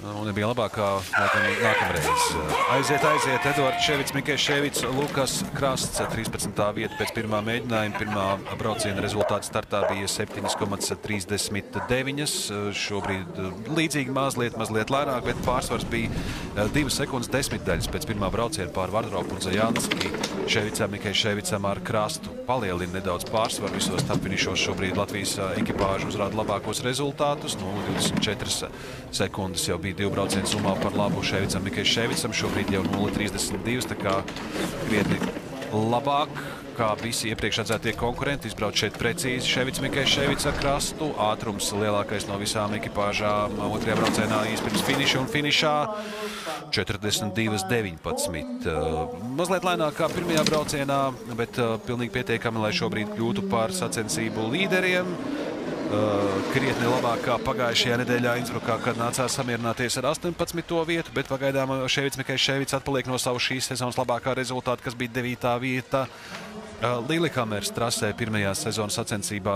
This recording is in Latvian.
Un nebija labākā nākamreiz. Aiziet, Eduards Ševits, Mikejs Ševits, Lukas Krasts, 13. vieta pēc pirmā mēģinājuma. Pirmā brauciena rezultāts startā bija 7,39. Šobrīd līdzīgi mazliet lēnāk, bet pārsvars bija 2 sekundes 10 daļas pēc pirmā brauciena pār Vardropu un Zajanski. Ševicam, Mikejs Ševicam ar Krastu palielina nedaudz pārsvaru. Visos starpfinišos šobrīd Latvijas ekipāžu uzrāda labākos rezultātus. 0,24 sekundes jau bija 2 braucienu summā par labu Ševicam, Mikejs Ševicam. Šobrīd jau 0,32, tā kā krietni labāk, kā visi iepriekš atzētie konkurenti. Izbrauc šeit precīzi Ševits, Mikejs Ševits ar Krastu. Ātrums lielākais no visām ekipāžām otrajā braucienā īspirms finiša un finišā 42,19. Mazliet lēnāk kā pirmajā braucienā, bet pilnīgi pietiekami, lai šobrīd kļūtu par sacensību līderiem. Krietni labāk kā pagājušajā nedēļā Innsbrukā, kad nācās samierināties ar 18. vietu, bet pagaidām Ševits, Mikejs Ševits atpaliek no savu šīs sezonas labākā rezultāta, kas bija 9. vieta Lillehammers trasē pirmajā sezonas sacensībā.